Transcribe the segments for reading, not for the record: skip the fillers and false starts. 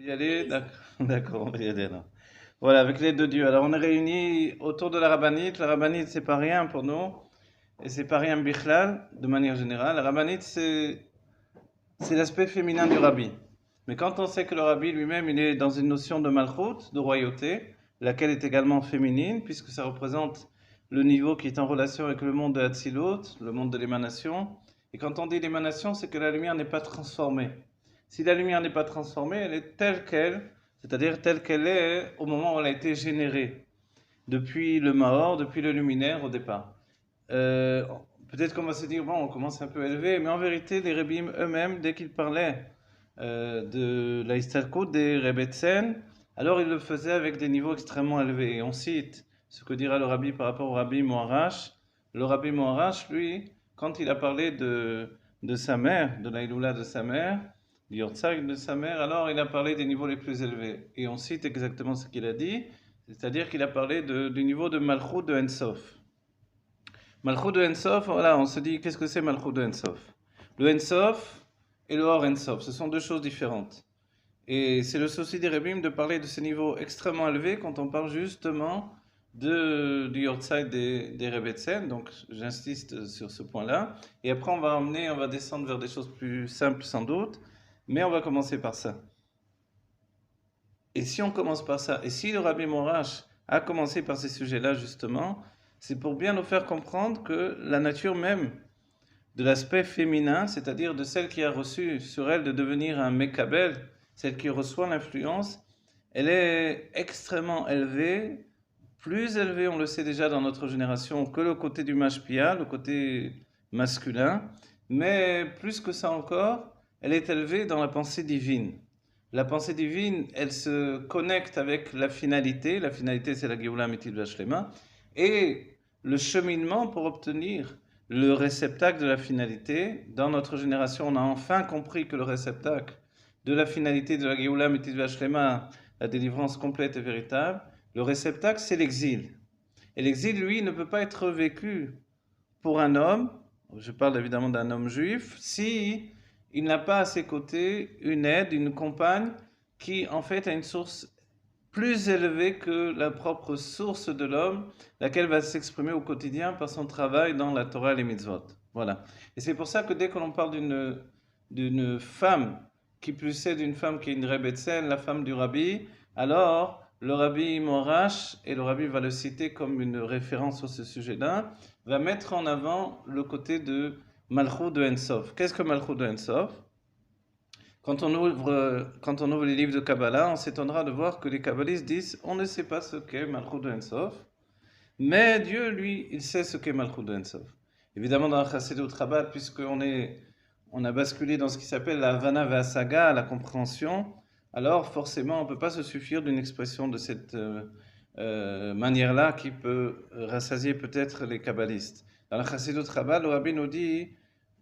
peut y aller? D'accord, on va y aller alors. Voilà, avec l'aide de Dieu. Alors, on est réunis autour de la rabbinite. La rabbinite, c'est pas rien pour nous. Et c'est pas rien bichlal, de manière générale. La rabbinite, c'est l'aspect féminin du rabbi. Mais quand on sait que le rabbi lui-même, il est dans une notion de malchut, de royauté, laquelle est également féminine, puisque ça représente le niveau qui est en relation avec le monde de Hatzilut, le monde de l'émanation. Et quand on dit l'émanation, c'est que la lumière n'est pas transformée. Si la lumière n'est pas transformée, elle est telle qu'elle, c'est-à-dire telle qu'elle est au moment où elle a été générée, depuis le Mahor, depuis le luminaire au départ. Euh, Peut-être qu'on va se dire, bon, on commence un peu élevé, mais en vérité, les Rebbeim eux-mêmes, dès qu'ils parlaient de la Istalkut des Rebbetzin, alors ils le faisaient avec des niveaux extrêmement élevés. Et on cite ce que dira le Rabbi par rapport au Rabbi Moarash. Le Rabbi Moarash, lui, quand il a parlé de sa mère, de l'Aïloula de sa mère, du Yortzag de sa mère, alors il a parlé des niveaux les plus élevés. Et on cite exactement ce qu'il a dit, c'est-à-dire qu'il a parlé du niveau de Malchut de Ensof. Malchut de Ensof, voilà, on se dit qu'est-ce que c'est Malchut de Ensof? Le Ensof et le Or Ensof, ce sont deux choses différentes. Et c'est le souci des Rebbeim de parler de ces niveaux extrêmement élevés quand on parle justement du Yortzeit des Rebbetzin. Donc j'insiste sur ce point-là. Et après on va descendre vers des choses plus simples sans doute. Mais on va commencer par ça. Et si on commence par ça, et si le Rabbi Morash a commencé par ces sujets-là justement, c'est pour bien nous faire comprendre que la nature même de l'aspect féminin, c'est-à-dire de celle qui a reçu sur elle de devenir un Mekabel, celle qui reçoit l'influence, elle est extrêmement élevée, plus élevée, on le sait déjà dans notre génération, que le côté du mashpia, le côté masculin, mais plus que ça encore, elle est élevée dans la pensée divine. La pensée divine, elle se connecte avec la finalité c'est la Géoula Mitil Vashlema, et le cheminement pour obtenir le réceptacle de la finalité. Dans notre génération, on a enfin compris que le réceptacle de la finalité de la Géoula Mitzvah Shlema, la délivrance complète et véritable, le réceptacle, c'est l'exil. Et l'exil, lui, ne peut pas être vécu pour un homme, je parle évidemment d'un homme juif, si il n'a pas à ses côtés une aide, une compagne qui, en fait, a une source plus élevée que la propre source de l'homme, laquelle va s'exprimer au quotidien par son travail dans la Torah et les mitzvot. Voilà. Et c'est pour ça que dès que l'on parle d'une femme, qui plus est d'une femme qui est une Rebbetzin, la femme du rabbi, alors le rabbi Morash, et le rabbi va le citer comme une référence sur ce sujet-là, va mettre en avant le côté de Malchut de Ensof. Qu'est-ce que Malchut de Ensof? Quand on ouvre les livres de Kabbalah, on s'étonnera de voir que les kabbalistes disent on ne sait pas ce qu'est Malchut de Ensof, mais Dieu, lui, il sait ce qu'est Malchut de Ensof. Évidemment, dans la Chassidut Rabbah, on a basculé dans ce qui s'appelle la Havana Vasaga, la compréhension, alors forcément, on ne peut pas se suffire d'une expression de cette manière-là qui peut rassasier peut-être les kabbalistes. Dans la Chassidut Rabbah, le rabbi nous dit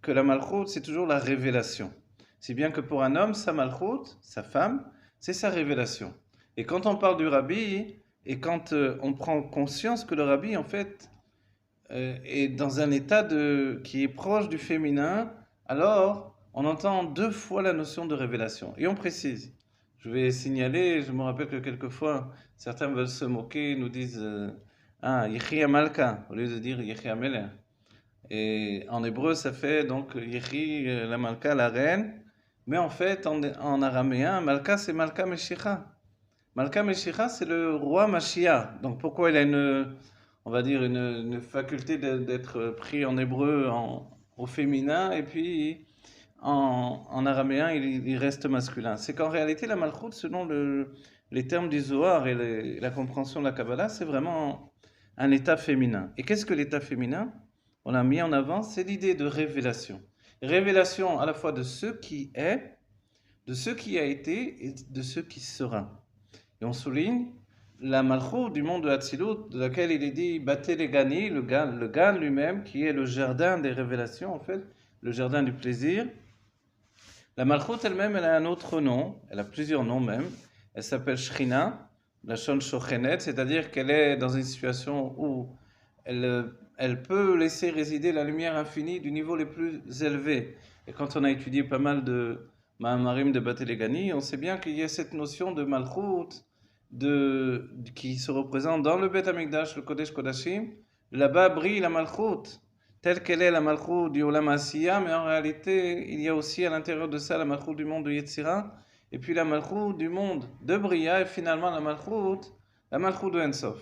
que la Malchut, c'est toujours la révélation. Si bien que pour un homme, sa malchut, sa femme, c'est sa révélation. Et quand on parle du rabbi, et quand on prend conscience que le rabbi, en fait, est dans un état qui est proche du féminin, alors on entend deux fois la notion de révélation. Et on précise. Je vais signaler, je me rappelle que quelquefois, certains veulent se moquer, nous disent ah, Yechi Malka, au lieu de dire Yechi Melech. Et en hébreu, ça fait donc Yechi, la Malka, la reine. Mais en fait, en araméen, Malka, c'est Malka Meshicha. Malka Meshicha, c'est le roi Mashiach. Donc pourquoi il a on va dire, une faculté d'être pris en hébreu au féminin, et puis en araméen, il reste masculin. C'est qu'en réalité, la Malchut, selon les termes du Zohar et la compréhension de la Kabbalah, c'est vraiment un état féminin. Et qu'est-ce que l'état féminin? On l'a mis en avant, c'est l'idée de révélation. Révélation à la fois de ce qui est, de ce qui a été et de ce qui sera. Et on souligne la malchut du monde de Hatzilut, de laquelle il est dit Baté les Gani, le Gan lui-même, qui est le jardin des révélations, en fait, le jardin du plaisir. La malchut elle-même, elle a un autre nom, elle a plusieurs noms même. Elle s'appelle Shrina, la Shon Shochenet, c'est-à-dire qu'elle est dans une situation où elle peut laisser résider la lumière infinie du niveau les plus élevés. Et quand on a étudié pas mal Mahamarim de Batelegani, on sait bien qu'il y a cette notion de Malchut qui se représente dans le Beth Amikdash, le Kodesh Kodashim. Là-bas brille la Malchut, telle qu'elle est la Malchut du Olam Asiya, mais en réalité, il y a aussi à l'intérieur de ça la Malchut du monde de Yetzira, et puis la Malchut du monde de Bria, et finalement la Malchut de Ensof.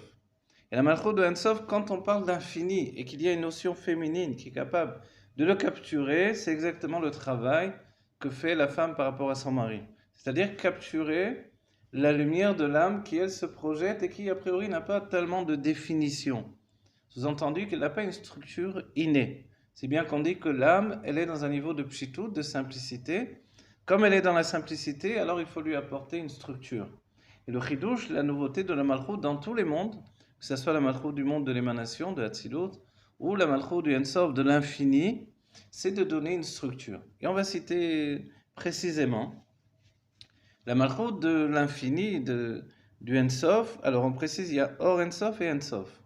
Et la Malchut de Ensof, quand on parle d'infini et qu'il y a une notion féminine qui est capable de le capturer, c'est exactement le travail que fait la femme par rapport à son mari. C'est-à-dire capturer la lumière de l'âme qui, elle, se projette et qui, a priori, n'a pas tellement de définition. Sous-entendu qu'elle n'a pas une structure innée. C'est bien qu'on dit que l'âme, elle est dans un niveau de pshitout, de simplicité. Comme elle est dans la simplicité, alors il faut lui apporter une structure. Et le chidouche, la nouveauté de la Malchut dans tous les mondes, que ce soit la Malchut du monde de l'émanation, de Hatzilut, ou la Malchut du Ensof, de l'infini, c'est de donner une structure. Et on va citer précisément la Malchut de l'infini, du Ensof. Alors on précise, il y a Or Ensof et Ensof.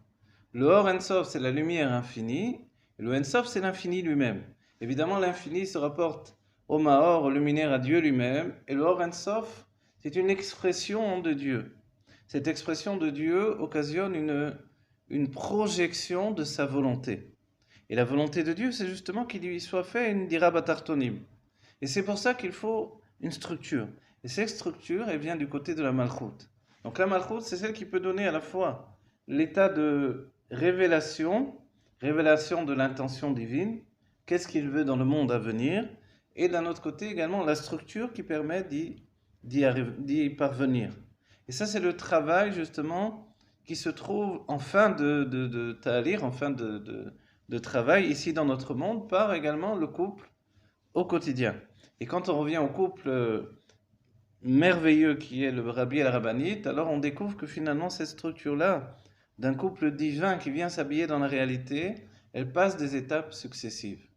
Le Or Ensof, c'est la lumière infinie, et le Ensof, c'est l'infini lui-même. Évidemment, l'infini se rapporte au Maor, au luminaire, à Dieu lui-même, et le Or Ensof, c'est une expression de Dieu. Cette expression de Dieu occasionne une projection de sa volonté. Et la volonté de Dieu, c'est justement qu'il lui soit fait une dira batartonim. Et c'est pour ça qu'il faut une structure. Et cette structure, elle vient du côté de la Malchut. Donc la Malchut, c'est celle qui peut donner à la fois l'état de révélation de l'intention divine, qu'est-ce qu'il veut dans le monde à venir, et d'un autre côté également la structure qui permet d'y parvenir. Et ça, c'est le travail justement qui se trouve en fin de ta'alir, en fin de travail ici dans notre monde, par également le couple au quotidien. Et quand on revient au couple merveilleux qui est le Rabbi et la Rabbinite, alors on découvre que finalement cette structure-là, d'un couple divin qui vient s'habiller dans la réalité, elle passe des étapes successives.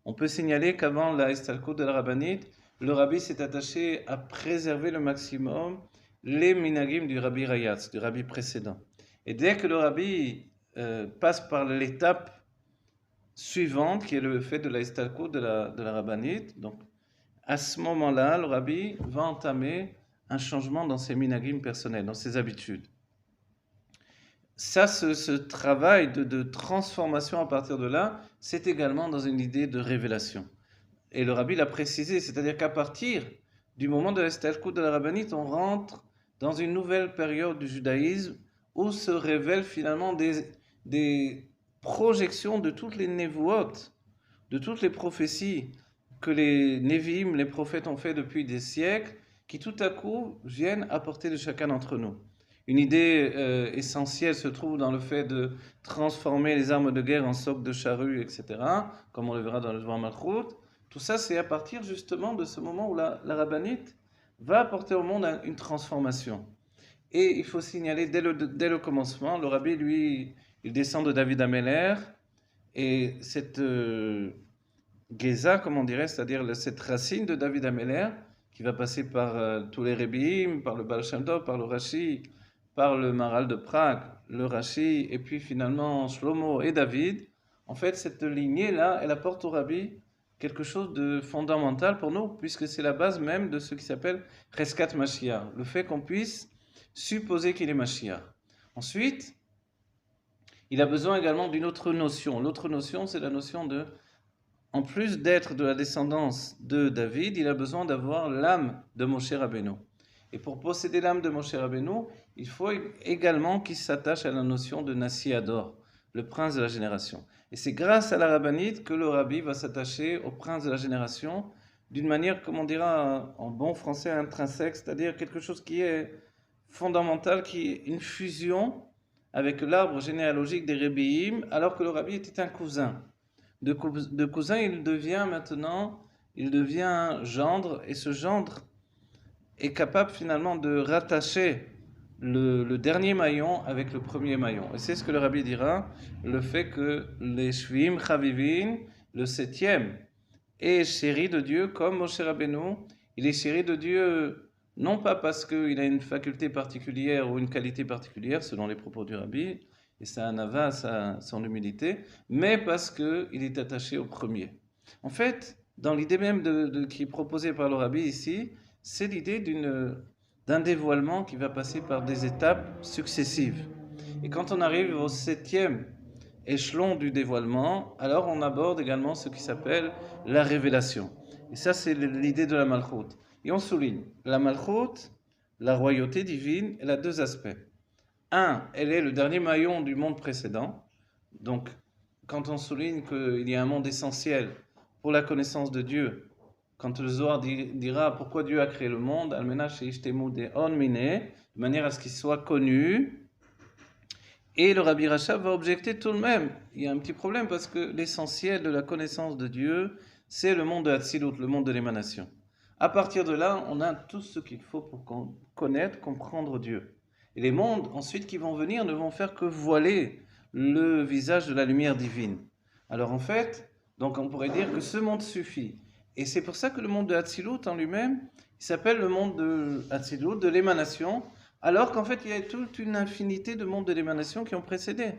On peut signaler qu'avant la Estalkut de la Rabbinite, le Rabbi s'est attaché à préserver le maximum les minagim du Rabbi Rayatz, du Rabbi précédent. Et dès que le Rabbi passe par l'étape suivante, qui est le fait de la Estalkut de la Rabbinite, donc à ce moment-là, le Rabbi va entamer un changement dans ses minagim personnels, dans ses habitudes. Ça, ce travail de transformation à partir de là, c'est également dans une idée de révélation. Et le Rabbi l'a précisé, c'est-à-dire qu'à partir du moment de l'Estalkut de la Rabbinite, on rentre dans une nouvelle période du judaïsme où se révèlent finalement des projections de toutes les névuot, de toutes les prophéties que les Névim, les prophètes ont fait depuis des siècles, qui tout à coup viennent à portée de chacun d'entre nous. Une idée essentielle se trouve dans le fait de transformer les armes de guerre en socs de charrue, etc., comme on le verra dans le Dvar Malchut. Tout ça, c'est à partir justement de ce moment où la rabbinite va apporter au monde une transformation. Et il faut signaler dès le commencement, le rabbi, lui, il descend de David Ameller, et cette Geza, comme on dirait, c'est-à-dire cette racine de David Ameller, qui va passer par tous les Rebbeim, par le Baal Shem Tov, par le Rashi, par le Maharal de Prague, le Rashi, et puis finalement Shlomo et David. En fait, cette lignée-là, elle apporte au Rabbi quelque chose de fondamental pour nous, puisque c'est la base même de ce qui s'appelle Cheskat Mashiach, le fait qu'on puisse supposer qu'il est Mashiach. Ensuite, il a besoin également d'une autre notion. L'autre notion, c'est la notion de, en plus d'être de la descendance de David, il a besoin d'avoir l'âme de Moshe Rabbeinu. Et pour posséder l'âme de Moshe Rabbeinu, il faut également qu'il s'attache à la notion de Nassi Ador, le prince de la génération. Et c'est grâce à la rabbinite que le rabbi va s'attacher au prince de la génération d'une manière, comme on dira en bon français, intrinsèque, c'est-à-dire quelque chose qui est fondamental, qui est une fusion avec l'arbre généalogique des Rebbeim, alors que le rabbi était un cousin. De cousin, il devient gendre, et ce gendre est capable finalement de rattacher le dernier maillon avec le premier maillon. Et c'est ce que le rabbi dira, le fait que les Shvim Chavivin, le septième, est chéri de Dieu comme Moshe Rabbeinu. Il est chéri de Dieu non pas parce qu'il a une faculté particulière ou une qualité particulière, selon les propos du rabbi, et ça en a son humilité, mais parce qu'il est attaché au premier. En fait, dans l'idée même qui est proposée par le Rabbi ici, c'est l'idée d'un dévoilement qui va passer par des étapes successives. Et quand on arrive au 7e échelon du dévoilement, alors on aborde également ce qui s'appelle la révélation. Et ça, c'est l'idée de la Malchoute. Et on souligne, la Malchoute, la royauté divine, elle a deux aspects. Un, elle est le dernier maillon du monde précédent. Donc, quand on souligne qu'il y a un monde essentiel pour la connaissance de Dieu, quand le Zohar dira pourquoi Dieu a créé le monde, de manière à ce qu'il soit connu, et le Rabbi Rachab va objecter tout de même. Il y a un petit problème parce que l'essentiel de la connaissance de Dieu, c'est le monde de Hatzilut, le monde de l'émanation. À partir de là, on a tout ce qu'il faut pour connaître, comprendre Dieu. Et les mondes ensuite qui vont venir ne vont faire que voiler le visage de la lumière divine. Alors en fait, donc on pourrait dire que ce monde suffit. Et c'est pour ça que le monde de Hatzilut en lui-même, il s'appelle le monde de Hatzilut, de l'émanation, alors qu'en fait, il y a toute une infinité de mondes de l'émanation qui ont précédé.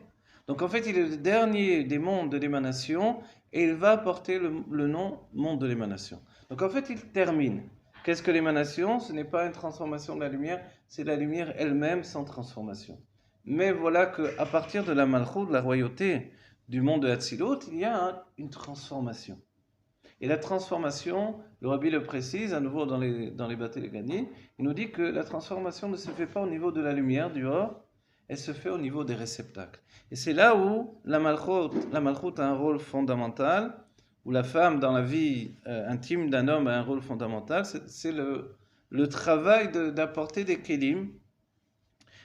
Donc en fait, il est le dernier des mondes de l'émanation et il va porter le nom monde de l'émanation. Donc en fait, il termine. Qu'est-ce que l'émanation? Ce n'est pas une transformation de la lumière, c'est la lumière elle-même sans transformation. Mais voilà qu'à partir de la Malchut, de la royauté du monde de Hatzilut, il y a une transformation. Et la transformation, le Rabbi le précise, à nouveau dans les Baté Legani, il nous dit que la transformation ne se fait pas au niveau de la lumière du or, elle se fait au niveau des réceptacles. Et c'est là où la Malchut a un rôle fondamental, où la femme dans la vie intime d'un homme a un rôle fondamental, c'est le travail d'apporter des kélim,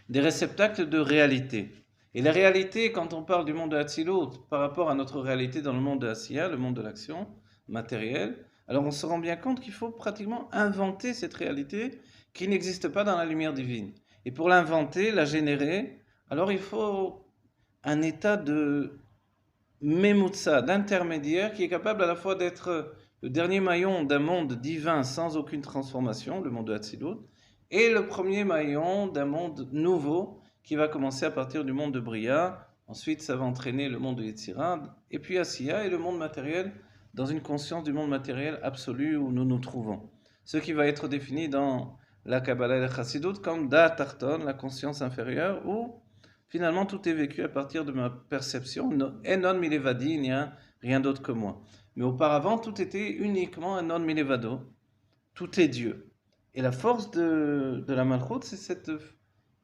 des réceptacles de réalité. Et la réalité, quand on parle du monde de Hatzilut par rapport à notre réalité dans le monde de Asiya, le monde de l'action matérielle, alors on se rend bien compte qu'il faut pratiquement inventer cette réalité qui n'existe pas dans la lumière divine. Et pour l'inventer, la générer, alors il faut un état de Memutsa, d'intermédiaire, qui est capable à la fois d'être le dernier maillon d'un monde divin sans aucune transformation, le monde de Hatzilut, et le premier maillon d'un monde nouveau qui va commencer à partir du monde de Bria. Ensuite, ça va entraîner le monde de Yetzirah, et puis Asiya et le monde matériel, dans une conscience du monde matériel absolu où nous nous trouvons. Ce qui va être défini dans la Kabbalah et la Chassidut comme Da Tarton, la conscience inférieure, où finalement tout est vécu à partir de ma perception. Enon milevadi, il n'y a rien d'autre que moi. Mais auparavant, tout était uniquement un non milevado. Tout est Dieu. Et la force de la Malchut, c'est cette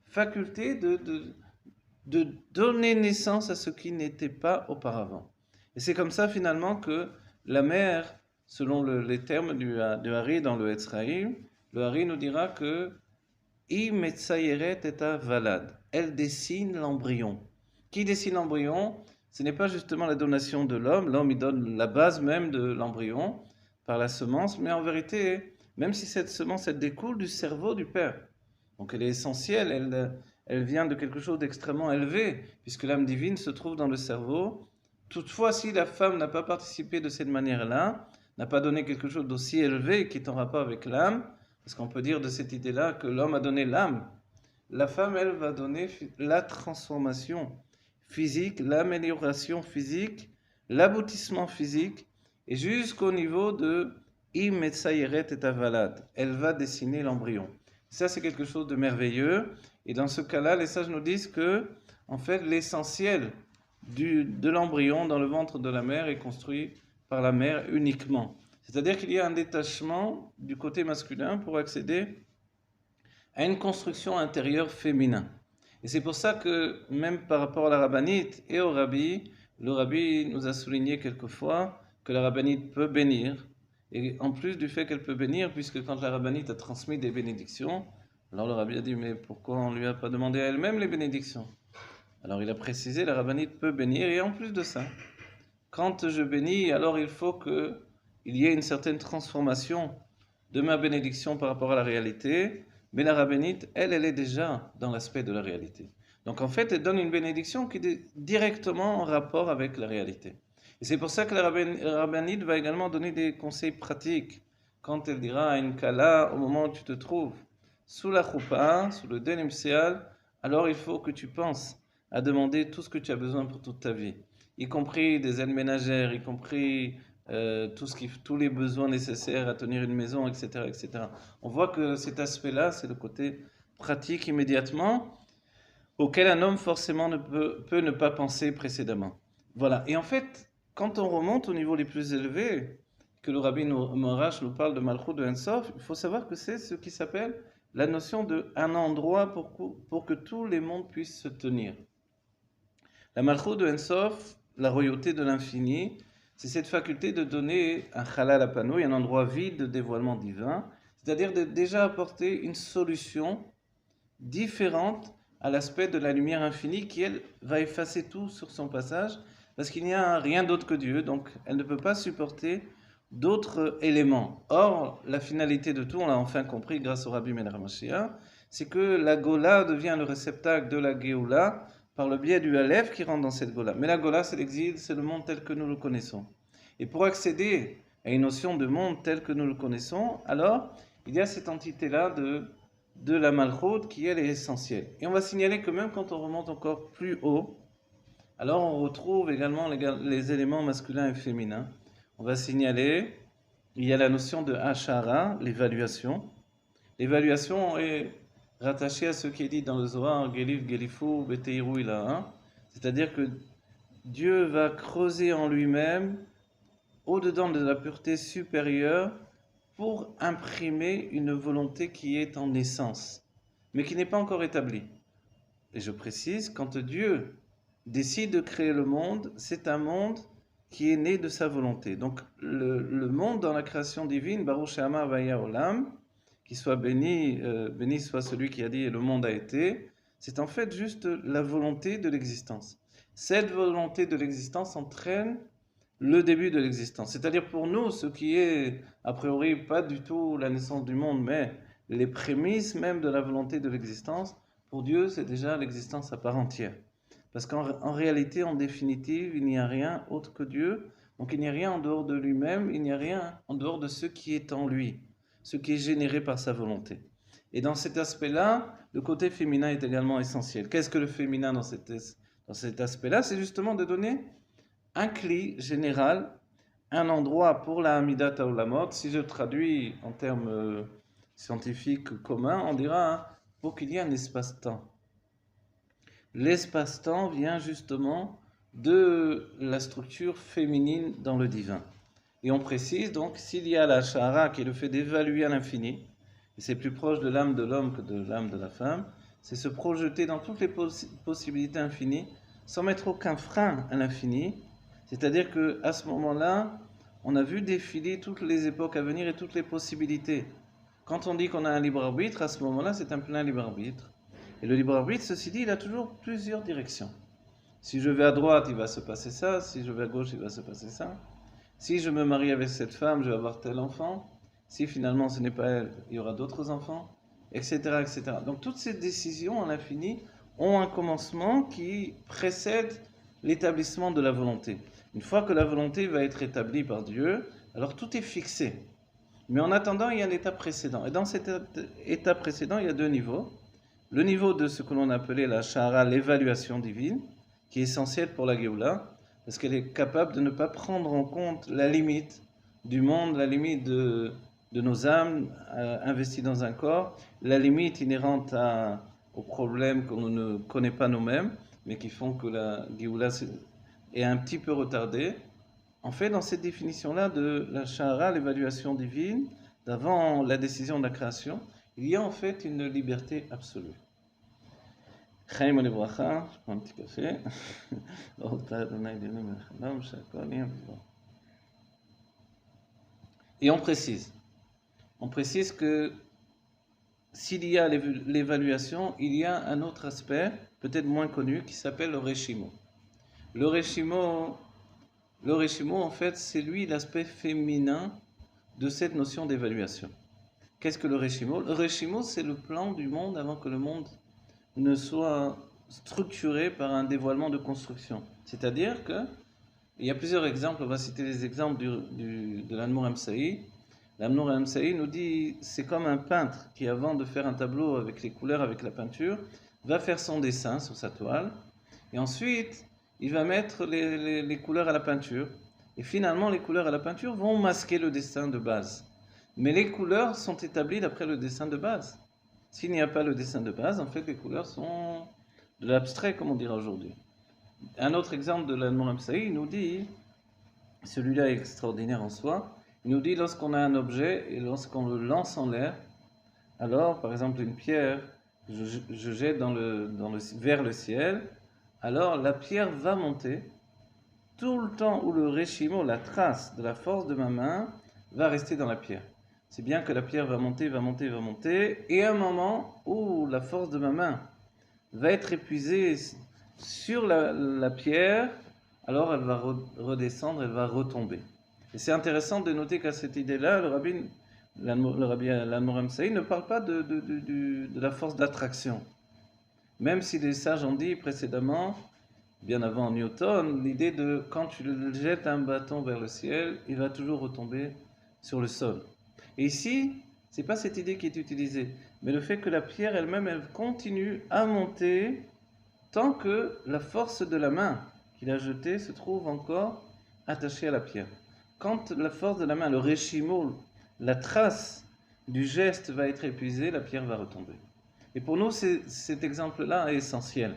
faculté de donner naissance à ce qui n'était pas auparavant. Et c'est comme ça finalement que la mère, selon les termes de Hari dans le Etzraïm, le Hari nous dira que I metzayeret et valad. Elle dessine l'embryon. Qui dessine l'embryon? Ce n'est pas justement la donation de l'homme. L'homme, il donne la base même de l'embryon par la semence, mais en vérité, même si cette semence, elle découle du cerveau du père. Donc elle est essentielle, elle vient de quelque chose d'extrêmement élevé, puisque l'âme divine se trouve dans le cerveau. Toutefois, si la femme n'a pas participé de cette manière-là, n'a pas donné quelque chose d'aussi élevé qui est en rapport avec l'âme, parce qu'on peut dire de cette idée-là que l'homme a donné l'âme, la femme, elle, va donner la transformation physique, l'amélioration physique, l'aboutissement physique, et jusqu'au niveau de Imetsaïret et Avalad. Elle va dessiner l'embryon. Ça, c'est quelque chose de merveilleux. Et dans ce cas-là, les sages nous disent que, en fait, l'essentiel de l'embryon dans le ventre de la mère est construit par la mère uniquement. C'est-à-dire qu'il y a un détachement du côté masculin pour accéder à une construction intérieure féminin. Et c'est pour ça que, même par rapport à la rabbinite et au rabbi, le rabbi nous a souligné quelquefois que la rabbinite peut bénir. Et en plus du fait qu'elle peut bénir, puisque quand la rabbinite a transmis des bénédictions, alors le rabbi a dit, mais pourquoi on ne lui a pas demandé à elle-même les bénédictions? Alors il a précisé, la rabbinite peut bénir, et en plus de ça, quand je bénis, alors il faut qu'il y ait une certaine transformation de ma bénédiction par rapport à la réalité, mais la rabbinite, elle est déjà dans l'aspect de la réalité. Donc en fait, elle donne une bénédiction qui est directement en rapport avec la réalité. Et c'est pour ça que la rabbinite va également donner des conseils pratiques. Quand elle dira à une kala, au moment où tu te trouves sous la choupa, sous le denim seal, alors il faut que tu penses à demander tout ce que tu as besoin pour toute ta vie, y compris des aides ménagères, y compris tous les besoins nécessaires à tenir une maison, etc., etc. On voit que cet aspect-là, c'est le côté pratique immédiatement, auquel un homme forcément peut ne pas penser précédemment. Voilà. Et en fait, quand on remonte au niveau les plus élevés, que le Rabbi Morash nous parle de Malchut de Ensof, il faut savoir que c'est ce qui s'appelle la notion de un endroit pour que tous les mondes puissent se tenir. La Malchut de Ensof, la royauté de l'infini, c'est cette faculté de donner un halal à panouille, un endroit vide de dévoilement divin, c'est-à-dire de déjà apporter une solution différente à l'aspect de la lumière infinie qui, elle, va effacer tout sur son passage, parce qu'il n'y a rien d'autre que Dieu, donc elle ne peut pas supporter d'autres éléments. Or, la finalité de tout, on l'a enfin compris grâce au Rabbi Meir Mashiach, c'est que la Gola devient le réceptacle de la Géoula par le biais du Aleph qui rentre dans cette Gola. Mais la Gola, c'est l'exil, c'est le monde tel que nous le connaissons. Et pour accéder à une notion de monde tel que nous le connaissons, alors il y a cette entité-là de la Malchut qui, elle, est essentielle. Et on va signaler que même quand on remonte encore plus haut, alors on retrouve également les éléments masculins et féminins. On va signaler, il y a la notion de Hashara, l'évaluation. L'évaluation est rattachée à ce qui est dit dans le Zohar, Gelif, Gelifu, Beteiru, Ilaha. C'est-à-dire que Dieu va creuser en lui-même, au-dedans de la pureté supérieure, pour imprimer une volonté qui est en essence, mais qui n'est pas encore établie. Et je précise, quand Dieu décide de créer le monde, c'est un monde qui est né de sa volonté. Donc le monde dans la création divine, Baruch She'amar Vaya Olam, qui soit béni, béni soit celui qui a dit et le monde a été, c'est en fait juste la volonté de l'existence. Cette volonté de l'existence entraîne le début de l'existence. C'est-à-dire pour nous, ce qui est a priori pas du tout la naissance du monde, mais les prémices même de la volonté de l'existence, pour Dieu, c'est déjà l'existence à part entière. Parce qu'en réalité, en définitive, il n'y a rien autre que Dieu. Donc il n'y a rien en dehors de lui-même, il n'y a rien en dehors de ce qui est en lui, ce qui est généré par sa volonté. Et dans cet aspect-là, le côté féminin est également essentiel. Qu'est-ce que le féminin dans cet aspect-là? C'est justement de donner un cli général, un endroit pour la Hamidat Haolamot. Si je traduis en termes scientifiques communs, on dira pour qu'il y ait un espace-temps. L'espace-temps vient justement de la structure féminine dans le divin. Et on précise donc, s'il y a la Shahara qui est le fait d'évaluer à l'infini, et c'est plus proche de l'âme de l'homme que de l'âme de la femme, c'est se projeter dans toutes les possibilités infinies sans mettre aucun frein à l'infini. C'est-à-dire qu'à ce moment-là, on a vu défiler toutes les époques à venir et toutes les possibilités. Quand on dit qu'on a un libre arbitre, à ce moment-là, c'est un plein libre arbitre. Et le libre arbitre, ceci dit, il a toujours plusieurs directions. Si je vais à droite, il va se passer ça. Si je vais à gauche, il va se passer ça. Si je me marie avec cette femme, je vais avoir tel enfant. Si finalement ce n'est pas elle, il y aura d'autres enfants, etc., etc. Donc toutes ces décisions à l'infini ont un commencement qui précède l'établissement de la volonté. Une fois que la volonté va être établie par Dieu, alors tout est fixé. Mais en attendant, il y a l'étape précédent. Et dans cet étape précédent, il y a deux niveaux. Le niveau de ce que l'on appelait la Shahara, l'évaluation divine, qui est essentielle pour la Géoula, parce qu'elle est capable de ne pas prendre en compte la limite du monde, la limite de nos âmes investies dans un corps, la limite inhérente aux problèmes qu'on ne connaît pas nous-mêmes, mais qui font que la Géoula est un petit peu retardée. En fait, dans cette définition-là de la Shahara, l'évaluation divine, d'avant la décision de la création, il y a en fait une liberté absolue. Chaim Olebracha, je prends un petit café. Et on précise que s'il y a l'évaluation, il y a un autre aspect, peut-être moins connu, qui s'appelle le Reshimo. Le Reshimo, en fait, c'est lui l'aspect féminin de cette notion d'évaluation. Qu'est-ce que le Reshimo? Le Reshimo, c'est le plan du monde avant que le monde ne soit structuré par un dévoilement de construction. C'est-à-dire qu'il y a plusieurs exemples, on va citer les exemples de l'Admour Hamsaï. L'Admour Hamsaï nous dit, c'est comme un peintre qui, avant de faire un tableau avec les couleurs, avec la peinture, va faire son dessin sur sa toile, et ensuite, il va mettre les couleurs à la peinture. Et finalement, les couleurs à la peinture vont masquer le dessin de base. Mais les couleurs sont établies d'après le dessin de base. S'il n'y a pas le dessin de base, en fait, les couleurs sont de l'abstrait, comme on dirait aujourd'hui. Un autre exemple de l'Admor Saïd, il nous dit, celui-là est extraordinaire en soi, il nous dit lorsqu'on a un objet et lorsqu'on le lance en l'air, alors, par exemple, une pierre, je jette vers le ciel, alors la pierre va monter tout le temps où le réchimo, la trace de la force de ma main, va rester dans la pierre. C'est bien que la pierre va monter, va monter, va monter, et à un moment où la force de ma main va être épuisée sur la pierre, alors elle va redescendre, elle va retomber. Et c'est intéressant de noter qu'à cette idée-là, le rabbi Al-Moram Saïd ne parle pas de la force d'attraction. Même si les sages ont dit précédemment, bien avant Newton, l'idée de quand tu jettes un bâton vers le ciel, il va toujours retomber sur le sol. Et ici, c'est pas cette idée qui est utilisée, mais le fait que la pierre elle-même, elle continue à monter tant que la force de la main qu'il a jetée se trouve encore attachée à la pierre. Quand la force de la main, le réchimo, la trace du geste va être épuisée, la pierre va retomber. Et pour nous, cet exemple-là est essentiel.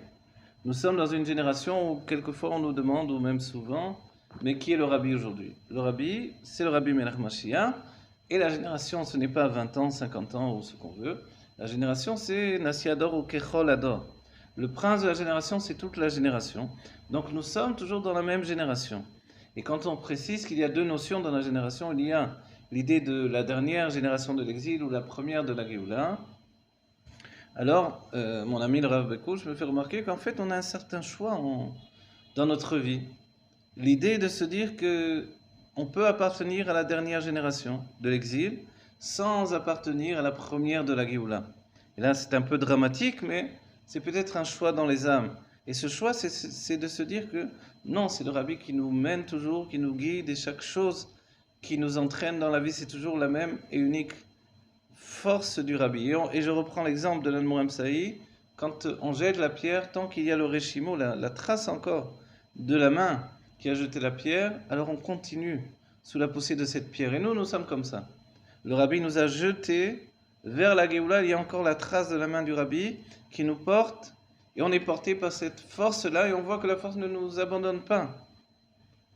Nous sommes dans une génération où quelquefois on nous demande, ou même souvent, mais qui est le rabbi aujourd'hui? Le rabbi, c'est le rabbi Melech Mashiach, et la génération, ce n'est pas 20 ans, 50 ans ou ce qu'on veut. La génération, c'est Nasi Ador ou Kechol Ador. Le prince de la génération, c'est toute la génération. Donc nous sommes toujours dans la même génération. Et quand on précise qu'il y a deux notions dans la génération, il y a l'idée de la dernière génération de l'exil ou la première de la Géoula. Alors, mon ami le Rav Bekou, je me fais remarquer qu'en fait, on a un certain choix dans notre vie. L'idée de se dire que on peut appartenir à la dernière génération de l'exil sans appartenir à la première de la Géoula. Et là, c'est un peu dramatique, mais c'est peut-être un choix dans les âmes. Et ce choix, c'est de se dire que non, c'est le Rabbi qui nous mène toujours, qui nous guide, et chaque chose qui nous entraîne dans la vie, c'est toujours la même et unique force du Rabbi. Et je reprends l'exemple de l'Admor Saïd, quand on jette la pierre, tant qu'il y a le réchimo, la trace encore de la main qui a jeté la pierre, alors on continue sous la poussée de cette pierre. Et nous sommes comme ça. Le Rabbi nous a jetés vers la Géoula, il y a encore la trace de la main du Rabbi qui nous porte, et on est porté par cette force-là, et on voit que la force ne nous abandonne pas.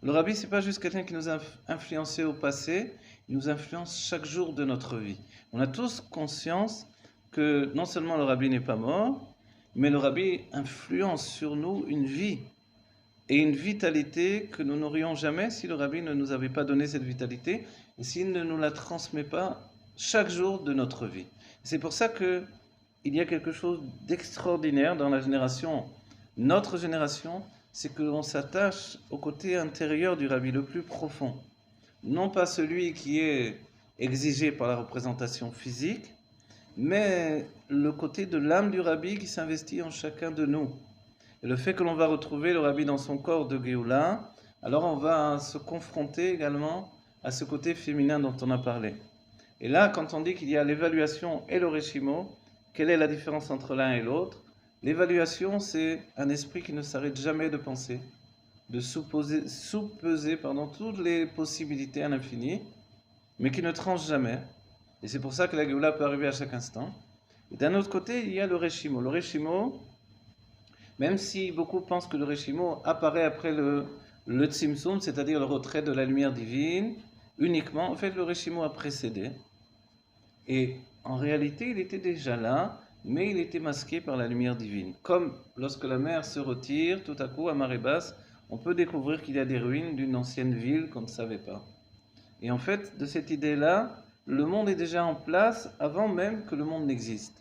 Le Rabbi, c'est pas juste quelqu'un qui nous a influencé au passé, il nous influence chaque jour de notre vie. On a tous conscience que non seulement le Rabbi n'est pas mort, mais le Rabbi influence sur nous une vie et une vitalité que nous n'aurions jamais si le Rabbi ne nous avait pas donné cette vitalité et s'il ne nous la transmet pas chaque jour de notre vie. C'est pour ça que il y a quelque chose d'extraordinaire dans la génération, notre génération, c'est que l'on s'attache au côté intérieur du Rabbi, le plus profond. Non pas celui qui est exigé par la représentation physique, mais le côté de l'âme du Rabbi qui s'investit en chacun de nous. Et le fait que l'on va retrouver le Rabbi dans son corps de Géoula, alors on va se confronter également à ce côté féminin dont on a parlé. Et là, quand on dit qu'il y a l'évaluation et le réchimo, quelle est la différence entre l'un et l'autre? L'évaluation, c'est un esprit qui ne s'arrête jamais de penser, de sous-peser toutes les possibilités à l'infini, mais qui ne tranche jamais. Et c'est pour ça que la Géoula peut arriver à chaque instant. Et d'un autre côté, il y a le réchimo. Le réchimo, même si beaucoup pensent que le réchimo apparaît après le tzimtzum, c'est-à-dire le retrait de la lumière divine, uniquement, en fait, le réchimo a précédé. Et en réalité, il était déjà là, mais il était masqué par la lumière divine. Comme lorsque la mer se retire, tout à coup, à marée basse, on peut découvrir qu'il y a des ruines d'une ancienne ville qu'on ne savait pas. Et en fait, de cette idée-là, le monde est déjà en place avant même que le monde n'existe.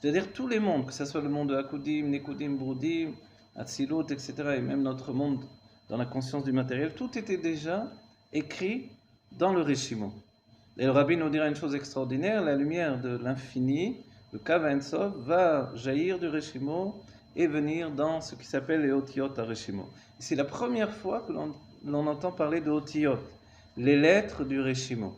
C'est-à-dire tous les mondes, que ce soit le monde de Hakudim, Nekudim, Brudim, Atzilut, etc., et même notre monde dans la conscience du matériel, tout était déjà écrit dans le Réchimo. Et le Rabbi nous dira une chose extraordinaire, la lumière de l'infini, le Kav Ein-Sof, va jaillir du Réchimo et venir dans ce qui s'appelle les Otiyot à Réchimo. C'est la première fois que l'on entend parler de Otiyot, les lettres du Réchimo.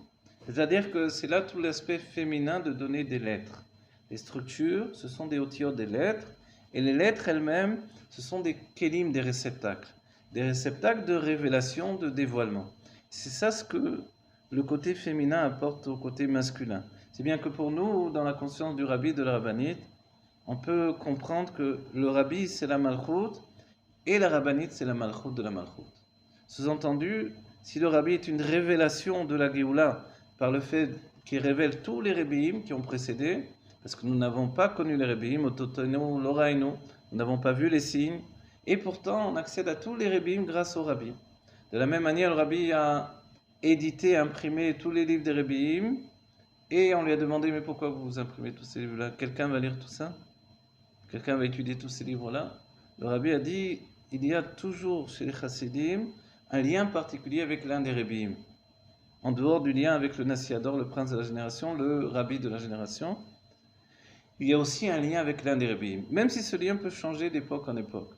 C'est-à-dire que c'est là tout l'aspect féminin de donner des lettres. Les structures, ce sont des Otiyot, des lettres, et les lettres elles-mêmes, ce sont des kélim, des réceptacles de révélation, de dévoilement. C'est ça ce que le côté féminin apporte au côté masculin. C'est bien que pour nous, dans la conscience du rabbi, de la rabbinite, on peut comprendre que le rabbi, c'est la malchoute, et la rabbinite, c'est la malchoute de la malchoute. Sous-entendu, si le rabbi est une révélation de la Géoula, par le fait qu'il révèle tous les rébéim qui ont précédé, parce que nous n'avons pas connu les rébéim, Ototeno, Lorainu, nous n'avons pas vu les signes, et pourtant on accède à tous les rébéim grâce au rabbi. De la même manière, le rabbi a édité, imprimé tous les livres des rébéim, et on lui a demandé, mais pourquoi vous imprimez tous ces livres-là? Quelqu'un va lire tout ça? Quelqu'un va étudier tous ces livres-là? Le rabbi a dit, il y a toujours chez les chassidim un lien particulier avec l'un des rébéim. En dehors du lien avec le Nassiador, le prince de la génération, le rabbi de la génération, il y a aussi un lien avec l'un des rébéim. Même si ce lien peut changer d'époque en époque.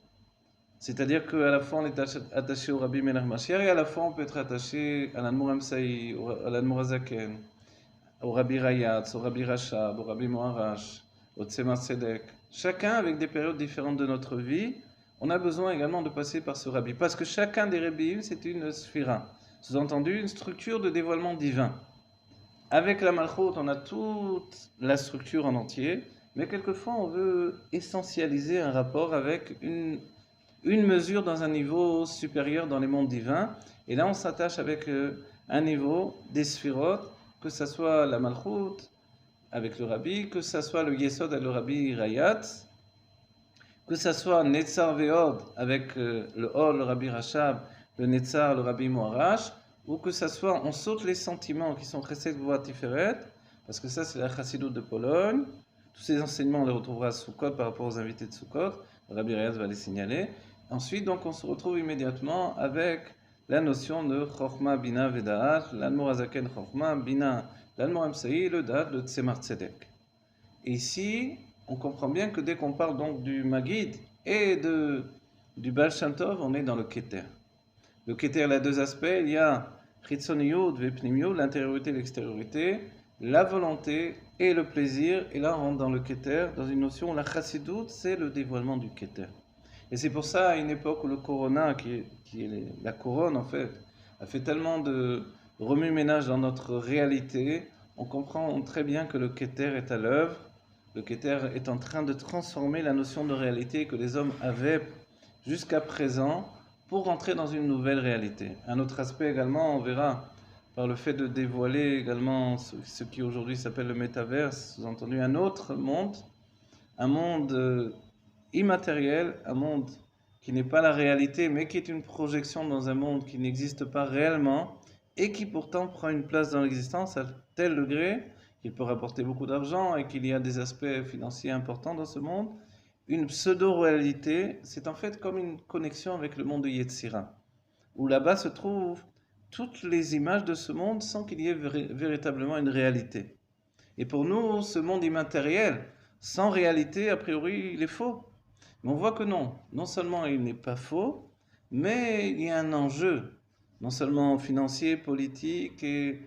C'est-à-dire qu'à la fois on est attaché au rabbi Melech Mashiach et à la fois on peut être attaché à l'Admour Amsaï, à l'Admour Azaken, au rabbi Rayatz, au rabbi Rachab, au rabbi Moharash, au Tzemar Tzedek. Chacun avec des périodes différentes de notre vie, on a besoin également de passer par ce rabbi. Parce que chacun des rabbis, c'est une sphira. Sous-entendu, une structure de dévoilement divin. Avec la Malchut, on a toute la structure en entier, mais quelquefois on veut essentialiser un rapport avec une mesure dans un niveau supérieur dans les mondes divins. Et là, on s'attache avec un niveau des sphirotes, que ce soit la Malchut avec le Rabbi, que ce soit le Yesod avec le Rabbi Rayat, que ce soit Netzar Veod avec le Hol, le Rabbi Rachab, le Netzar, le Rabbi Moharash, ou que ce soit, on saute les sentiments qui sont Chesed Gvura Tiferet, parce que ça c'est la Chassidut de Pologne. Tous ces enseignements on les retrouvera à Sukkot par rapport aux invités de Sukkot. Le Rabbi Rayat va les signaler. Ensuite, donc, on se retrouve immédiatement avec la notion de Chochma, Bina, Vedaat, l'Admor Azaken Chochma, Bina, l'Admor Amsaï, le Da'at, le Tzemar Tzedek. Et ici, on comprend bien que dès qu'on parle donc du Maggid et du Baal Shem Tov, on est dans le Keter. Le Keter, il a deux aspects. Il y a Chitzoniyut, Vepnimiyut, l'intériorité et l'extériorité, la volonté et le plaisir. Et là, on rentre dans le Keter, dans une notion où la Chassidut, c'est le dévoilement du Keter. Et c'est pour ça, à une époque où le Corona, qui est la couronne en fait, a fait tellement de remue-ménage dans notre réalité, on comprend très bien que le Keter est à l'œuvre. Le Keter est en train de transformer la notion de réalité que les hommes avaient jusqu'à présent pour rentrer dans une nouvelle réalité. Un autre aspect également, on verra, par le fait de dévoiler également ce qui aujourd'hui s'appelle le métaverse, sous-entendu un autre monde, un monde immatériel, un monde qui n'est pas la réalité, mais qui est une projection dans un monde qui n'existe pas réellement et qui pourtant prend une place dans l'existence à tel degré qu'il peut rapporter beaucoup d'argent et qu'il y a des aspects financiers importants dans ce monde. Une pseudo-réalité, c'est en fait comme une connexion avec le monde de Yetzira, où là-bas se trouvent toutes les images de ce monde sans qu'il y ait véritablement une réalité. Et pour nous, ce monde immatériel, sans réalité, a priori, il est faux. Mais on voit que non. Non seulement il n'est pas faux, mais il y a un enjeu, non seulement financier, politique et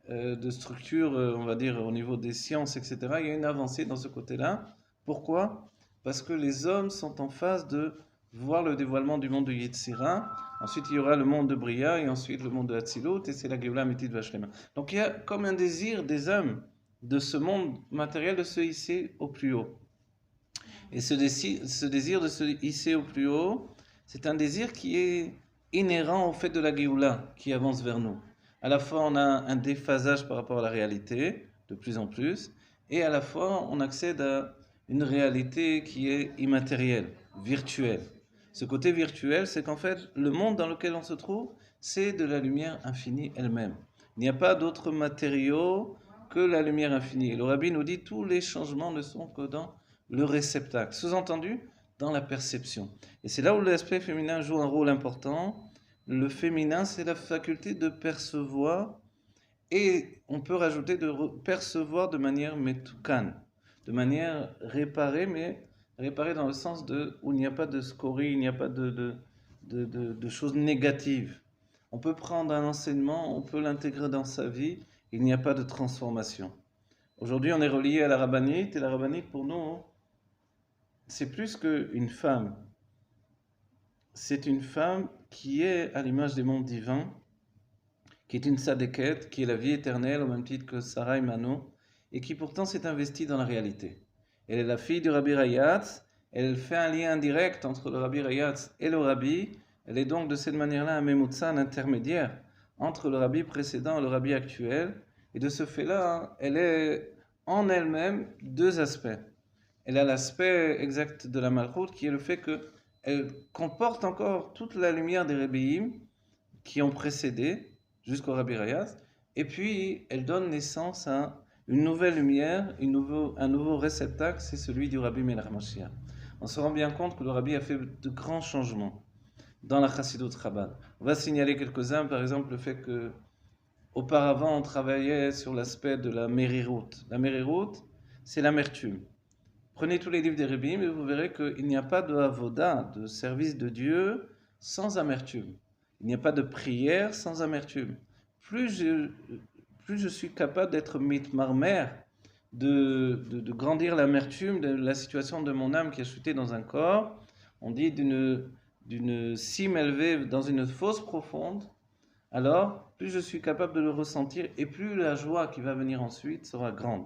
de structure, on va dire, au niveau des sciences, etc. Il y a une avancée dans ce côté-là. Pourquoi? Parce que les hommes sont en phase de voir le dévoilement du monde de Yetzira. Ensuite, il y aura le monde de Bria et ensuite le monde de Hatzilut, et c'est la Géoula Amitid Vashlema. Donc il y a comme un désir des hommes de ce monde matériel de se hisser au plus haut. Et ce désir de se hisser au plus haut, c'est un désir qui est inhérent au fait de la Géoula qui avance vers nous. À la fois, on a un déphasage par rapport à la réalité, de plus en plus, et à la fois, on accède à une réalité qui est immatérielle, virtuelle. Ce côté virtuel, c'est qu'en fait, le monde dans lequel on se trouve, c'est de la lumière infinie elle-même. Il n'y a pas d'autres matériaux que la lumière infinie. Et le Rabbi nous dit tous les changements ne sont que dans le réceptacle, sous-entendu dans la perception. Et c'est là où l'aspect féminin joue un rôle important. Le féminin, c'est la faculté de percevoir, et on peut rajouter de percevoir de manière metukan, de manière réparée, mais réparée dans le sens où il n'y a pas de scorie, il n'y a pas de choses négatives. On peut prendre un enseignement, on peut l'intégrer dans sa vie, il n'y a pas de transformation. Aujourd'hui, on est relié à la rabbinite, et la rabbinite, pour nous, c'est plus qu'une femme. C'est une femme qui est à l'image des mondes divins, qui est une sadeket, qui est la vie éternelle au même titre que Sarah Imanu, et qui pourtant s'est investie dans la réalité. Elle est la fille du Rabbi Rayatz, elle fait un lien indirect entre le Rabbi Rayatz et le Rabbi, elle est donc de cette manière-là un Memutza, un intermédiaire entre le Rabbi précédent et le Rabbi actuel, et de ce fait-là, elle est en elle-même deux aspects. Elle a l'aspect exact de la Malchut, qui est le fait qu'elle comporte encore toute la lumière des Rebbeim qui ont précédé jusqu'au Rabbi Rayatz, et puis elle donne naissance à une nouvelle lumière, un nouveau réceptacle, c'est celui du Rabbi Melech Mashiach. On se rend bien compte que le Rabbi a fait de grands changements dans la Chassidut Chabad. On va signaler quelques-uns, par exemple le fait que auparavant on travaillait sur l'aspect de la Merirut. La Merirut, c'est l'amertume. Prenez tous les livres des Rebbeim et vous verrez qu'il n'y a pas de avoda, de service de Dieu, sans amertume. Il n'y a pas de prière sans amertume. Plus je suis capable d'être mitmarmer, de grandir l'amertume de la situation de mon âme qui a chuté dans un corps, on dit d'une cime élevée dans une fosse profonde, alors plus je suis capable de le ressentir et plus la joie qui va venir ensuite sera grande.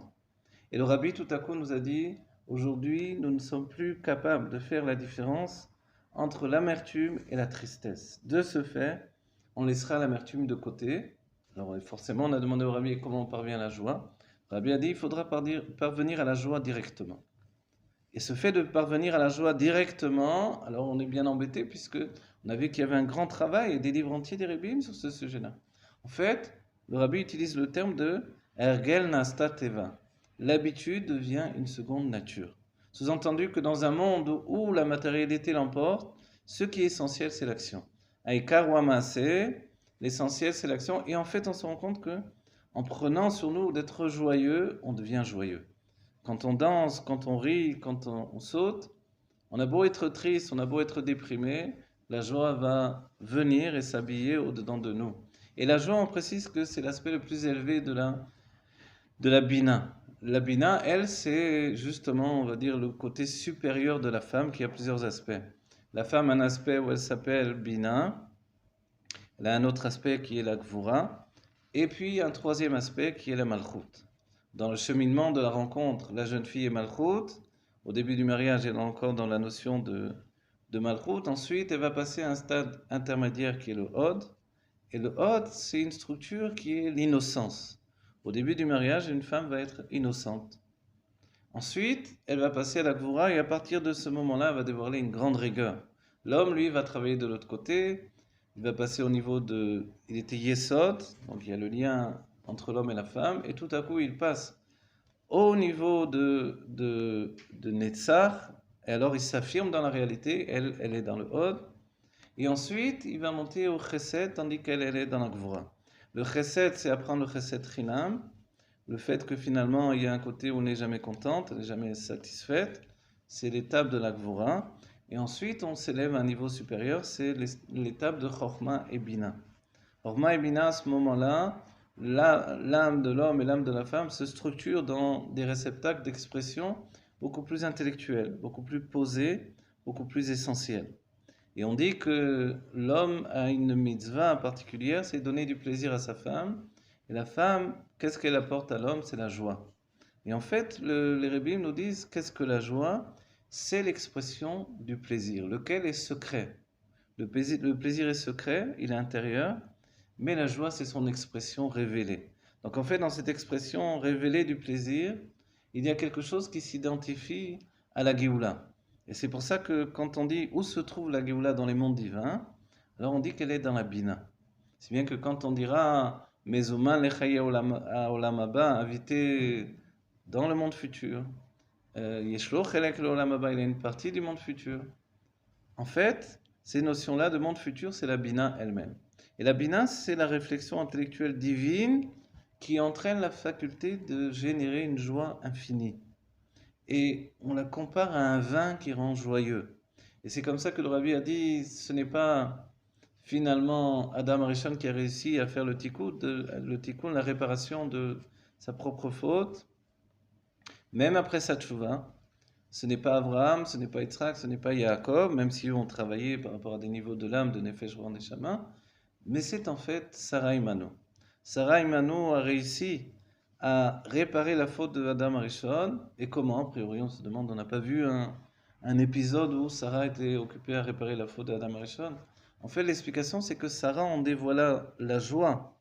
Et le Rabbi tout à coup nous a dit, aujourd'hui nous ne sommes plus capables de faire la différence entre l'amertume et la tristesse. De ce fait, on laissera l'amertume de côté. Alors forcément, on a demandé au Rabbi comment on parvient à la joie. Le Rabbi a dit, il faudra parvenir à la joie directement. Et ce fait de parvenir à la joie directement, alors on est bien embêté puisque on a vu qu'il y avait un grand travail et des livres entiers des Rebbeim sur ce sujet-là. En fait, le Rabbi utilise le terme de Ergel Nasta Teva. L'habitude devient une seconde nature. Sous-entendu que dans un monde où la matérialité l'emporte, ce qui est essentiel, c'est l'action. Aïkar wa maaseh, l'essentiel, c'est l'action. Et en fait, on se rend compte que en prenant sur nous d'être joyeux, on devient joyeux. Quand on danse, quand on rit, quand on saute, on a beau être triste, on a beau être déprimé, la joie va venir et s'habiller au-dedans de nous. Et la joie, on précise que c'est l'aspect le plus élevé de la bina. La bina, elle, c'est justement, on va dire, le côté supérieur de la femme qui a plusieurs aspects. La femme a un aspect où elle s'appelle bina, elle a un autre aspect qui est la gvura, et puis un troisième aspect qui est la malchut. Dans le cheminement de la rencontre, la jeune fille est malchut, au début du mariage, elle est encore dans la notion de malchut, ensuite elle va passer à un stade intermédiaire qui est le hod, et le hod, c'est une structure qui est l'innocence. Au début du mariage, une femme va être innocente. Ensuite, elle va passer à la gvura et à partir de ce moment-là, elle va dévoiler une grande rigueur. L'homme, lui, va travailler de l'autre côté. Il va passer au niveau de... Il était yesod, donc il y a le lien entre l'homme et la femme. Et tout à coup, il passe au niveau de Netzach. Et alors, il s'affirme dans la réalité. Elle est dans le hod. Et ensuite, il va monter au chesed, tandis qu'elle est dans la gvura. Le chesed, c'est apprendre le chesed chinam, le fait que finalement, il y a un côté où on n'est jamais contente, on n'est jamais satisfaite, c'est l'étape de la gvura. Et ensuite, on s'élève à un niveau supérieur, c'est l'étape de chorma et bina. Chorma et bina, à ce moment-là, l'âme de l'homme et l'âme de la femme se structurent dans des réceptacles d'expression beaucoup plus intellectuels, beaucoup plus posés, beaucoup plus essentiels. Et on dit que l'homme a une mitzvah particulière, c'est donner du plaisir à sa femme. Et la femme, qu'est-ce qu'elle apporte à l'homme? C'est la joie. Et en fait, les Rebbeim nous disent, qu'est-ce que la joie? C'est l'expression du plaisir, lequel est secret. Le plaisir est secret, il est intérieur, mais la joie, c'est son expression révélée. Donc en fait, dans cette expression révélée du plaisir, il y a quelque chose qui s'identifie à la Géoula. Et c'est pour ça que quand on dit où se trouve la Géoula dans les mondes divins, alors on dit qu'elle est dans la Bina. C'est bien que quand on dira Mezuman lechaye olam haba, invité dans le monde futur, Yeshlo chelek olam haba, il y a une partie du monde futur. En fait, ces notions-là de monde futur, c'est la Bina elle-même. Et la Bina, c'est la réflexion intellectuelle divine qui entraîne la faculté de générer une joie infinie. Et on la compare à un vin qui rend joyeux. Et c'est comme ça que le Rabbi a dit, ce n'est pas finalement Adam Arishon qui a réussi à faire le tikkun, la réparation de sa propre faute, même après sa tchouva. Ce n'est pas Abraham, ce n'est pas Yitzhak, ce n'est pas Yaakov, même si eux ont travaillé par rapport à des niveaux de l'âme, de Nefesh Ruach Neshama, mais c'est en fait Sarah Imanu. Sarah Imanu a réussi à réparer la faute de Adam Arishon. Et comment? A priori, on se demande, on n'a pas vu un épisode où Sarah était occupée à réparer la faute d'Adam Arishon. En fait, l'explication, c'est que Sarah en dévoila la joie.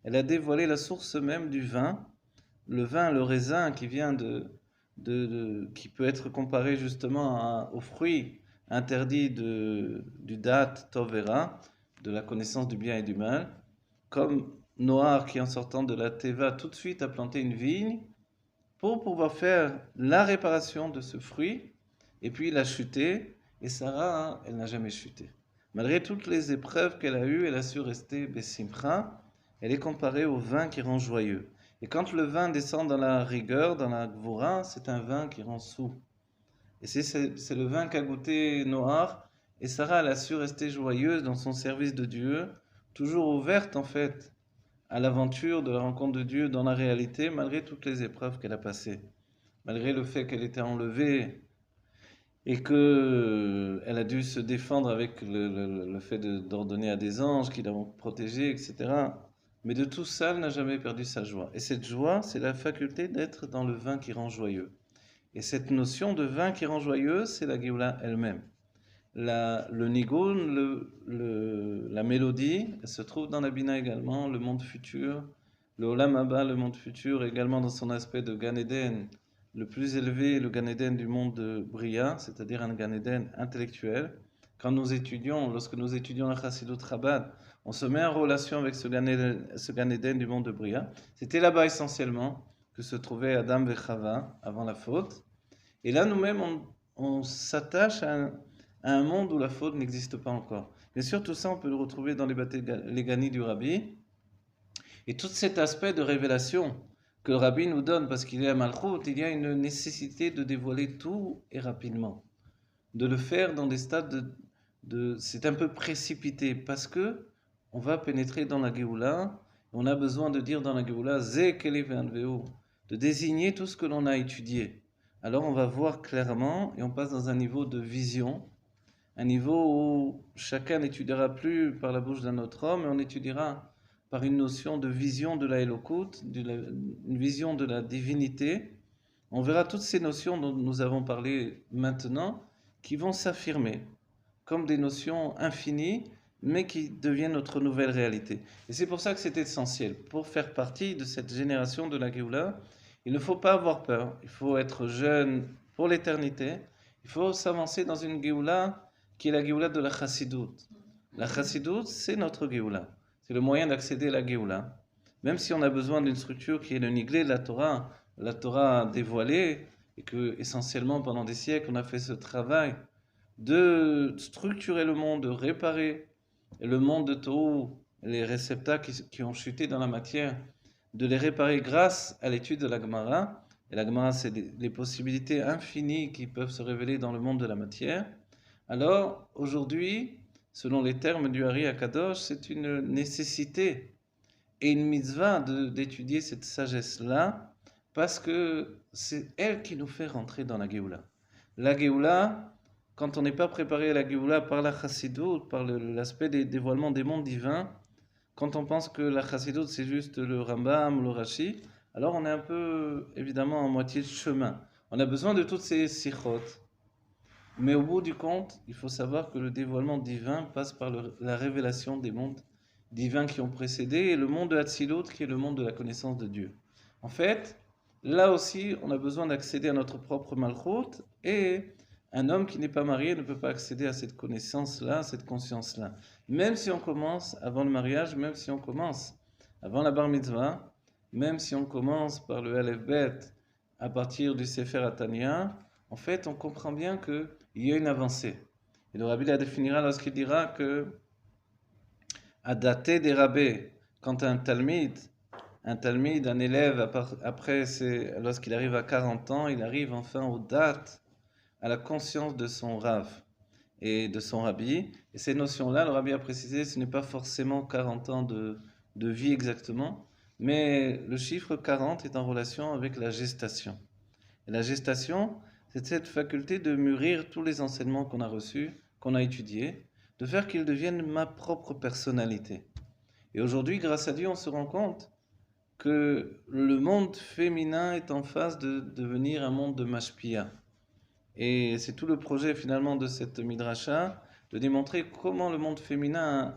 Elle a dévoilé la source même du vin, le raisin qui vient qui peut être comparé justement aux fruits interdits du date Tovera, de la connaissance du bien et du mal, comme Noir qui en sortant de la Teva tout de suite a planté une vigne pour pouvoir faire la réparation de ce fruit, et puis il a chuté, et Sarah, hein, elle n'a jamais chuté. Malgré toutes les épreuves qu'elle a eues, elle a su rester Bessimcha. Elle est comparée au vin qui rend joyeux. Et quand le vin descend dans la rigueur, dans la gvura, c'est un vin qui rend sourd. Et c'est le vin qu'a goûté Noach. Et Sarah, elle a su rester joyeuse dans son service de Dieu, toujours ouverte en fait à l'aventure de la rencontre de Dieu dans la réalité, malgré toutes les épreuves qu'elle a passées. Malgré le fait qu'elle était enlevée et qu'elle a dû se défendre avec le fait d'ordonner à des anges qui l'ont protégée, etc. Mais de tout ça, elle n'a jamais perdu sa joie. Et cette joie, c'est la faculté d'être dans le vin qui rend joyeux. Et cette notion de vin qui rend joyeux, c'est la Géoula elle-même. Le Nigun, la mélodie, elle se trouve dans la Bina également, le monde futur. Le Olam Haba, le monde futur, également dans son aspect de Gan Eden, le plus élevé, le Gan Eden du monde de Bria, c'est-à-dire un Gan Eden intellectuel. Lorsque nous étudions la Chassidut Chabad, on se met en relation avec ce Gan Eden du monde de Bria. C'était là-bas essentiellement que se trouvait Adam et Chava avant la faute. Et là, nous-mêmes, on s'attache à un monde où la faute n'existe pas encore. Bien sûr, tout ça, on peut le retrouver dans les Gani du Rabbi. Et tout cet aspect de révélation que le Rabbi nous donne, parce qu'il est à Malchut, il y a une nécessité de dévoiler tout et rapidement. De le faire dans des stades c'est un peu précipité, parce que on va pénétrer dans la Géoula, on a besoin de dire dans la Géoula, Ze Kelev Ve'anveo, de désigner tout ce que l'on a étudié. Alors on va voir clairement, et on passe dans un niveau de vision, un niveau où chacun n'étudiera plus par la bouche d'un autre homme, mais on étudiera par une notion de vision de la Elokut, une vision de la divinité. On verra toutes ces notions dont nous avons parlé maintenant, qui vont s'affirmer comme des notions infinies, mais qui deviennent notre nouvelle réalité. Et c'est pour ça que c'est essentiel. Pour faire partie de cette génération de la Géoula, il ne faut pas avoir peur. Il faut être jeune pour l'éternité. Il faut s'avancer dans une Géoula qui est la Géoula de la Chassidut. La Chassidut, c'est notre Géoula. C'est le moyen d'accéder à la Géoula. Même si on a besoin d'une structure qui est le Niglé de la Torah dévoilée, et que essentiellement pendant des siècles on a fait ce travail de structurer le monde, de réparer le monde de Tohu, les réceptacles qui ont chuté dans la matière, de les réparer grâce à l'étude de la Gemara. Et la Gemara, c'est les possibilités infinies qui peuvent se révéler dans le monde de la matière. Alors, aujourd'hui, selon les termes du Hari Akadosh, c'est une nécessité et une mitzvah d'étudier cette sagesse-là, parce que c'est elle qui nous fait rentrer dans la Géoula. La Géoula, quand on n'est pas préparé à la Géoula par la Chassidut, par l'aspect des dévoilements des mondes divins, quand on pense que la Chassidut c'est juste le Rambam ou le Rashi, alors on est un peu évidemment en moitié de chemin. On a besoin de toutes ces sikhot. Mais au bout du compte, il faut savoir que le dévoilement divin passe par la révélation des mondes divins qui ont précédé et le monde de Hatzilut qui est le monde de la connaissance de Dieu. En fait, là aussi, on a besoin d'accéder à notre propre Malchut et un homme qui n'est pas marié ne peut pas accéder à cette connaissance-là, à cette conscience-là. Même si on commence avant le mariage, même si on commence avant la bar mitzvah, même si on commence par le Aleph Bet à partir du Sefer Atania, en fait, on comprend bien qu'il y a une avancée. Et le Rabbi la définira lorsqu'il dira que à dater des rabbis, quand un talmid, un élève, lorsqu'il arrive à 40 ans, il arrive enfin aux dates, à la conscience de son rav et de son rabbi. Et ces notions-là, le rabbi a précisé, ce n'est pas forcément 40 ans de vie exactement, mais le chiffre 40 est en relation avec la gestation. Et la gestation, c'est cette faculté de mûrir tous les enseignements qu'on a reçus, qu'on a étudiés, de faire qu'ils deviennent ma propre personnalité. Et aujourd'hui, grâce à Dieu, on se rend compte que le monde féminin est en phase de devenir un monde de mashpia. Et c'est tout le projet finalement de cette midrasha, de démontrer comment le monde féminin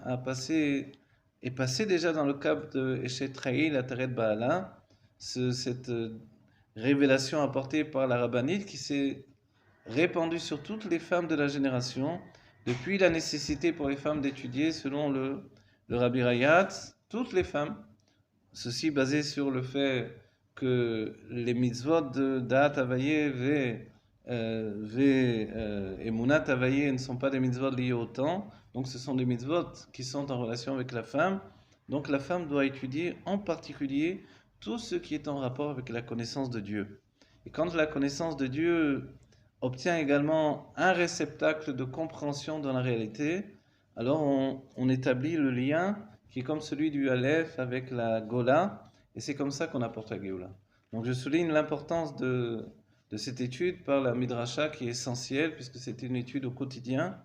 est passé déjà dans le cadre de Eshet Trahi, la Teret Baala, cette révélation apportée par la rabbinite qui s'est répandue sur toutes les femmes de la génération, depuis la nécessité pour les femmes d'étudier selon le Rabbi Rayat, toutes les femmes, ceci basé sur le fait que les mitzvot de Da'at Havayé et Munat Havayé ne sont pas des mitzvot liés au temps, donc ce sont des mitzvot qui sont en relation avec la femme. Donc la femme doit étudier en particulier tout ce qui est en rapport avec la connaissance de Dieu. Et quand la connaissance de Dieu obtient également un réceptacle de compréhension dans la réalité, alors on établit le lien qui est comme celui du Aleph avec la Gola, et c'est comme ça qu'on apporte la Géoula. Donc je souligne l'importance de cette étude par la Midrasha qui est essentielle, puisque c'est une étude au quotidien.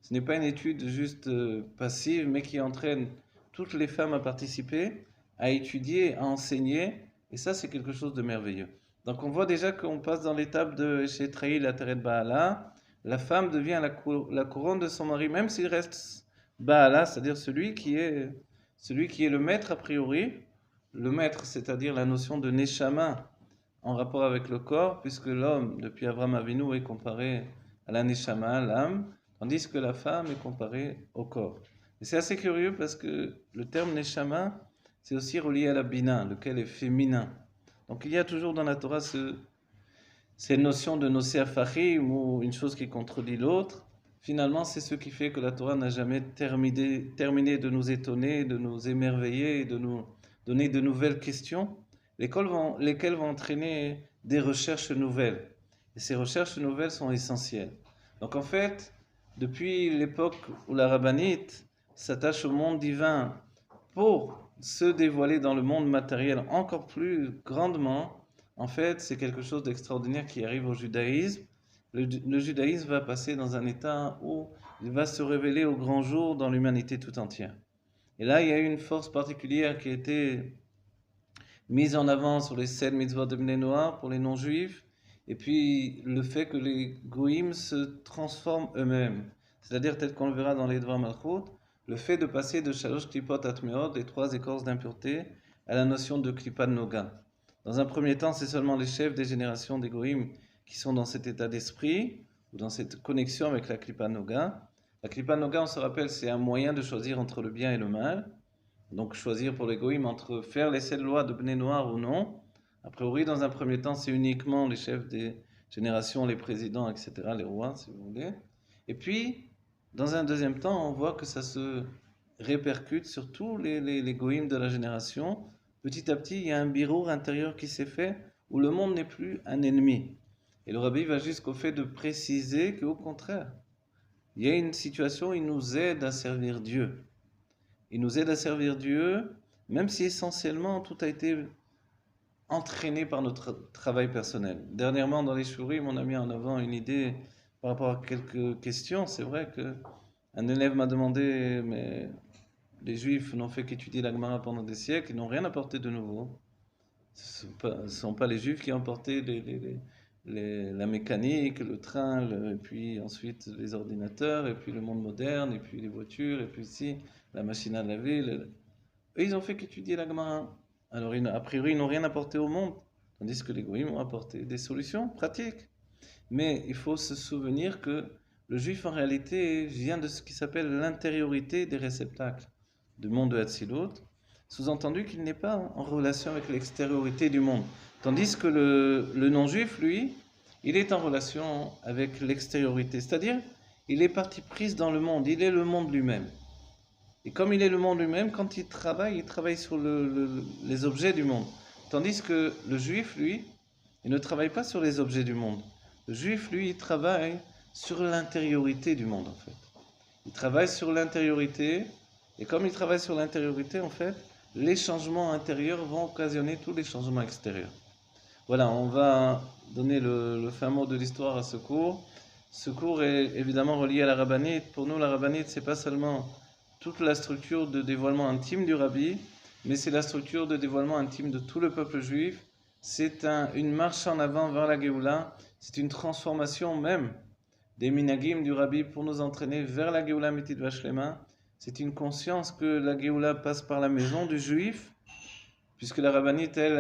Ce n'est pas une étude juste passive, mais qui entraîne toutes les femmes à participer, à étudier, à enseigner, et ça c'est quelque chose de merveilleux. Donc on voit déjà qu'on passe dans l'étape de chez Trahi la Teret Baala, la femme devient la couronne de son mari, même s'il reste Baala, c'est-à-dire celui qui est le maître a priori, le maître, c'est-à-dire la notion de Neshama en rapport avec le corps, puisque l'homme, depuis Avraham Avinu, est comparé à la Neshama, l'âme, tandis que la femme est comparée au corps. Et c'est assez curieux parce que le terme Neshama, c'est aussi relié à la Bina, lequel est féminin. Donc il y a toujours dans la Torah cette notion de Nosé Afachim, ou une chose qui contredit l'autre. Finalement, c'est ce qui fait que la Torah n'a jamais terminé de nous étonner, de nous émerveiller, de nous donner de nouvelles questions, lesquelles vont entraîner des recherches nouvelles. Et ces recherches nouvelles sont essentielles. Donc en fait, depuis l'époque où la rabbinite s'attache au monde divin pour se dévoiler dans le monde matériel encore plus grandement, en fait, c'est quelque chose d'extraordinaire qui arrive au judaïsme. Le judaïsme va passer dans un état où il va se révéler au grand jour dans l'humanité tout entière. Et là, il y a eu une force particulière qui a été mise en avant sur les 7 mitzvot de Bnei Noach pour les non-juifs, et puis le fait que les goïms se transforment eux-mêmes. C'est-à-dire, tel qu'on le verra dans les Dvar Malchut, le fait de passer de Shalosh Klipot Atmeot, les 3 écorces d'impureté, à la notion de Klipat Noga. Dans un premier temps, c'est seulement les chefs des générations des goïms qui sont dans cet état d'esprit, ou dans cette connexion avec la Klipat Noga. La Klipat Noga, on se rappelle, c'est un moyen de choisir entre le bien et le mal. Donc choisir pour les goïms entre faire les 7 lois de Bnei Noach ou non. A priori, dans un premier temps, c'est uniquement les chefs des générations, les présidents, etc., les rois, si vous voulez. Et puis, dans un deuxième temps, on voit que ça se répercute sur tous les goïms de la génération. Petit à petit, il y a un birour intérieur qui s'est fait où le monde n'est plus un ennemi. Et le rabbi va jusqu'au fait de préciser qu'au contraire, il y a une situation où il nous aide à servir Dieu. Il nous aide à servir Dieu, même si essentiellement tout a été entraîné par notre travail personnel. Dernièrement, dans les shurim, on a mis en avant une idée par rapport à quelques questions. C'est vrai qu'un élève m'a demandé, mais les Juifs n'ont fait qu'étudier la Gemara pendant des siècles, ils n'ont rien apporté de nouveau. Ce ne sont pas les Juifs qui ont apporté la mécanique, le train, et puis ensuite les ordinateurs, et puis le monde moderne, et puis les voitures, et puis ici, la machine à laver. Eux, ils ont fait qu'étudier la Gemara. Alors, a priori, ils n'ont rien apporté au monde, tandis que les goïms ont apporté des solutions pratiques. Mais il faut se souvenir que le juif, en réalité, vient de ce qui s'appelle l'intériorité des réceptacles du monde de Hatzilut, sous-entendu qu'il n'est pas en relation avec l'extériorité du monde. Tandis que le non-juif, lui, il est en relation avec l'extériorité, c'est-à-dire il est partie prise dans le monde, il est le monde lui-même. Et comme il est le monde lui-même, quand il travaille sur les objets du monde. Tandis que le juif, lui, il ne travaille pas sur les objets du monde. Le juif, lui, il travaille sur l'intériorité du monde, en fait. Il travaille sur l'intériorité, et comme il travaille sur l'intériorité, en fait, les changements intérieurs vont occasionner tous les changements extérieurs. Voilà, on va donner le fin mot de l'histoire à ce cours. Ce cours est évidemment relié à la rabbinite. Pour nous, la rabbinite, c'est pas seulement toute la structure de dévoilement intime du Rabbi, mais c'est la structure de dévoilement intime de tout le peuple juif. C'est une marche en avant vers la Géoula, c'est une transformation même des minagim du Rabbi pour nous entraîner vers la Géoula Mitit Vashlema. C'est une conscience que la Géoula passe par la maison du juif, puisque la rabbinite, elle,